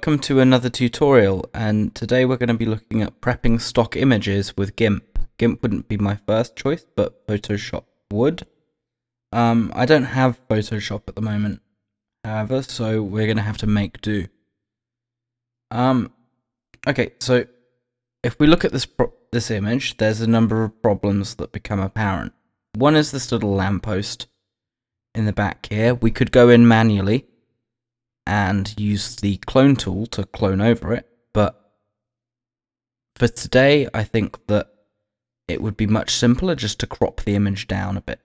welcome to another tutorial, and today we're going to be looking at prepping stock images with GIMP. GIMP wouldn't be my first choice, but Photoshop would. I don't have Photoshop at the moment, however, so we're going to have to make do. Okay, so if we look at this image, there's a number of problems that become apparent. One is this little lamppost in the back here. We could go in manually and use the clone tool to clone over it, but for today I think that it would be much simpler just to crop the image down a bit,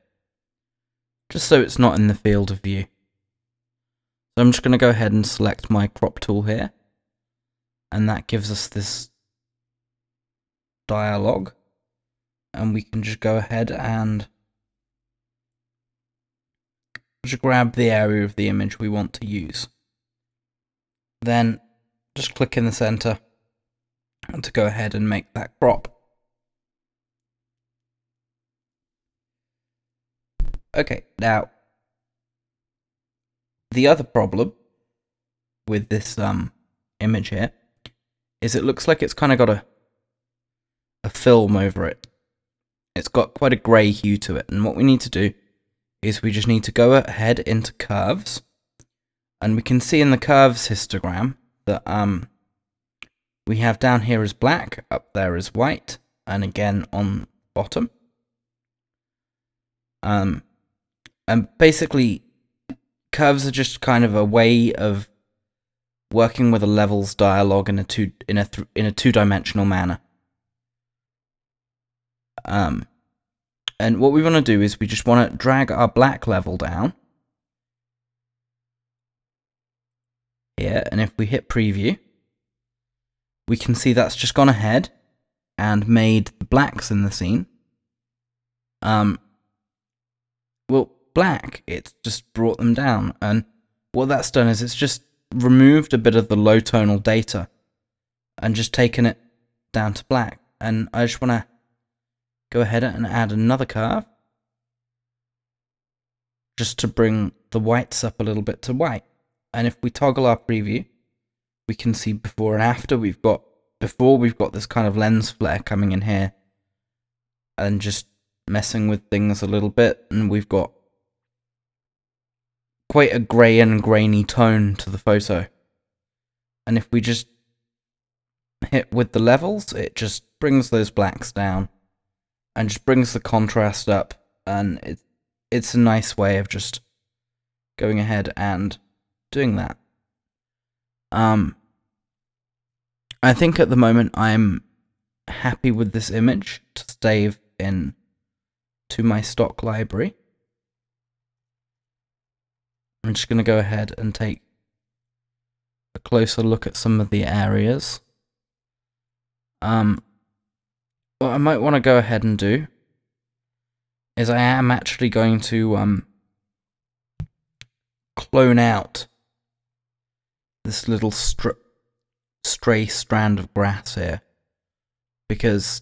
just so it's not in the field of view. So I'm just going to go ahead and select my crop tool here, and that gives us this dialog, and we can just go ahead and just grab the area of the image we want to use. Then just click in the center and to go ahead and make that crop. Okay, now the other problem with this image here is it looks like it's kind of got a film over it. It's got quite a grey hue to it, and what we need to do is we just need to go ahead into curves. And we can see in the curves histogram that we have down here as black, up there as white, and again on bottom. And basically, curves are just kind of a way of working with a levels dialog in a two-dimensional manner. And what we want to do is we just want to drag our black level down here, and if we hit preview, we can see that's just gone ahead and made the blacks in the scene well, black. It's just brought them down, and what that's done is it's just removed a bit of the low tonal data and just taken it down to black. And I just want to go ahead and add another curve just to bring the whites up a little bit to white. And if we toggle our preview, we can see before and after. We've got this kind of lens flare coming in here and just messing with things a little bit, and we've got quite a grey and grainy tone to the photo. And if we just hit with the levels, it just brings those blacks down and just brings the contrast up, and it's a nice way of just going ahead and doing that. I think at the moment I'm happy with this image to save in to my stock library. I'm just going to go ahead and take a closer look at some of the areas. What I might want to go ahead and do is I am actually going to clone out this little stray strand of grass here, because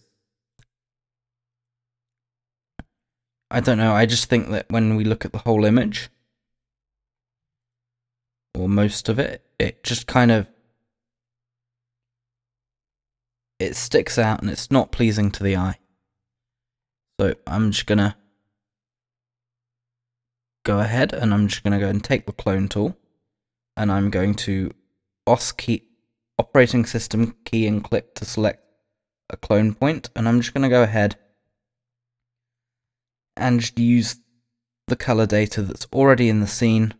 I don't know, I just think that when we look at the whole image, or most of it, it just kind of, it sticks out and it's not pleasing to the eye. So I'm just gonna go ahead and I'm just gonna go and take the clone tool, and I'm going to operating system key and click to select a clone point, and I'm just gonna go ahead and just use the color data that's already in the scene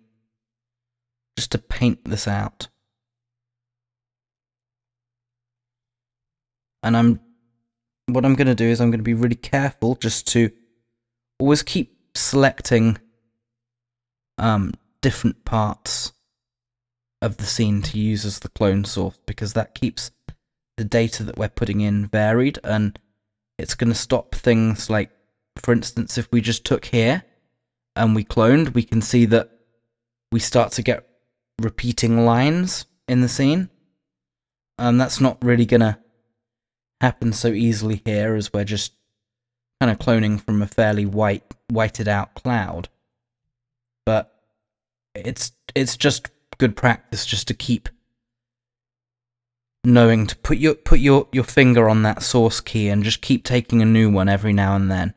just to paint this out. And what I'm going to do is I'm going to be really careful just to always keep selecting different parts of the scene to use as the clone source, because that keeps the data that we're putting in varied, and it's going to stop things like, for instance, if we just took here and we cloned, we can see that we start to get repeating lines in the scene, and that's not really going to happen so easily here, as we're just kind of cloning from a fairly whited out cloud. But it's just good practice just to keep knowing to put your finger on that source key and just keep taking a new one every now and then.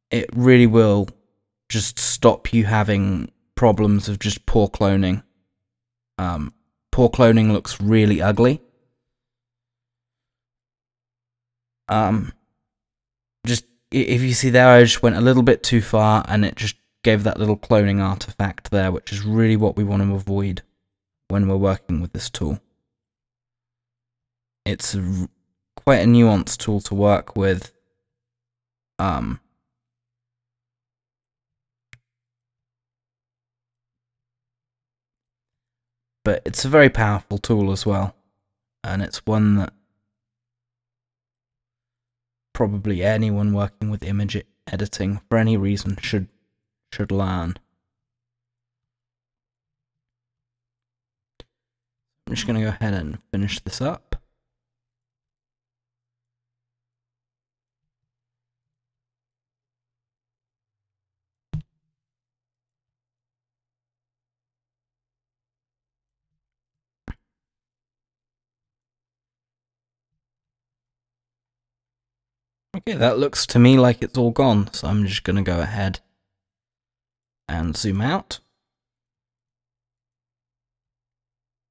It really will just stop you having problems of just poor cloning. Poor cloning looks really ugly. Just if you see there, I just went a little bit too far, and it just gave that little cloning artifact there, which is really what we want to avoid when we're working with this tool. It's quite a nuanced tool to work with. But it's a very powerful tool as well, and it's one that probably anyone working with image editing for any reason should learn. I'm just going to go ahead and finish this up. Okay, that looks to me like it's all gone, so I'm just going to go ahead and zoom out.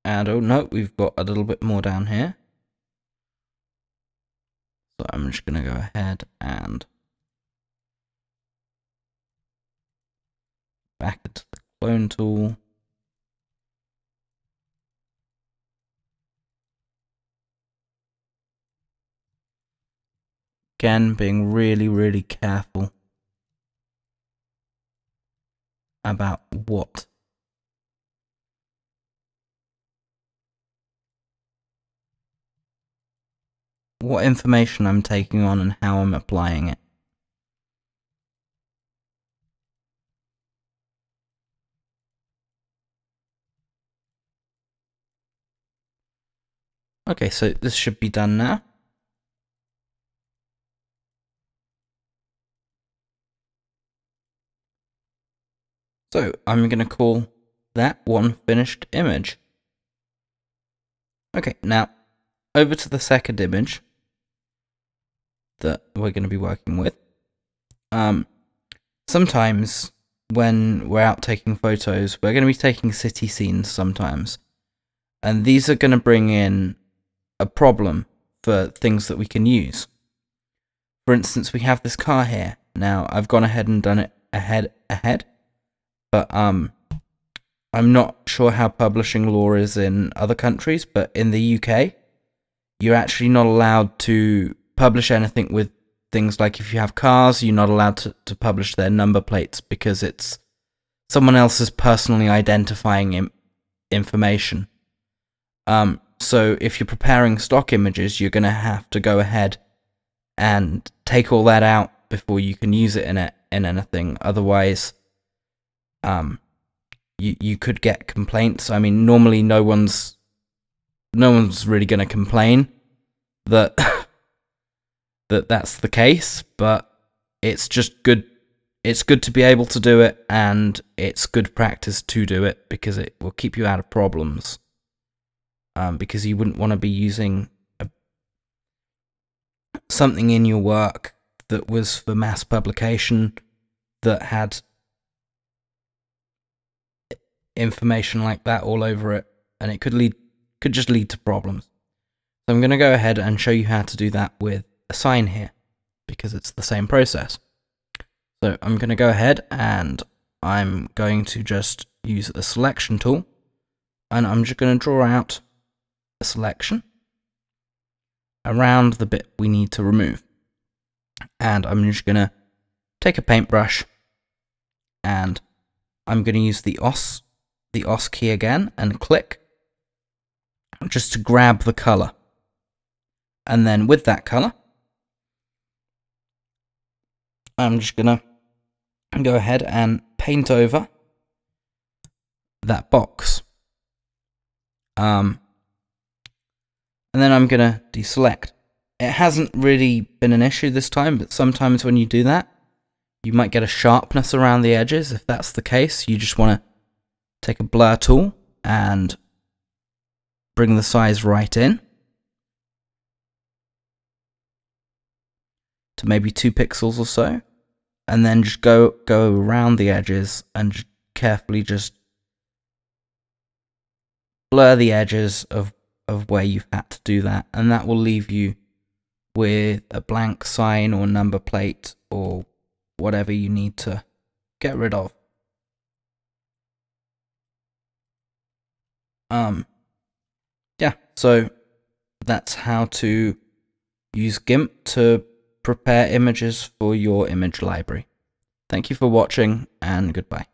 And oh no, we've got a little bit more down here. So I'm just going to go ahead and back into the clone tool. Again, being really, really careful about what information I'm taking on and how I'm applying it. Okay, so this should be done now. So I'm going to call that one finished image. Okay, now over to the second image that we're going to be working with. Sometimes when we're out taking photos, we're going to be taking city scenes sometimes. And these are going to bring in a problem for things that we can use. For instance, we have this car here. Now, I've gone ahead and done it ahead, but I'm not sure how publishing law is in other countries, but in the UK, you're actually not allowed to publish anything with things like if you have cars, you're not allowed to publish their number plates because it's someone else's personally identifying information. So if you're preparing stock images, you're going to have to go ahead and take all that out before you can use it in anything. Otherwise, you could get complaints. I mean, normally no one's really going to complain that that's the case, but it's just good. It's good to be able to do it, and it's good practice to do it because it will keep you out of problems. Because you wouldn't want to be using something in your work that was for mass publication that had information like that all over it, and it could just lead to problems. So I'm going to go ahead and show you how to do that with a sign here, because it's the same process. So I'm going to go ahead and I'm going to just use the selection tool, and I'm just going to draw out a selection around the bit we need to remove. And I'm just going to take a paintbrush, and I'm going to use the OS key again and click just to grab the color. And then with that color, I'm just going to go ahead and paint over that box. And then I'm going to deselect. It hasn't really been an issue this time, but sometimes when you do that, you might get a sharpness around the edges. If that's the case, you just want to take a blur tool and bring the size right in to maybe 2 pixels or so, and then just go around the edges and carefully just blur the edges of where you've had to do that, and that will leave you with a blank sign or number plate or whatever you need to get rid of. Yeah, so that's how to use GIMP to prepare images for your image library. Thank you for watching, and goodbye.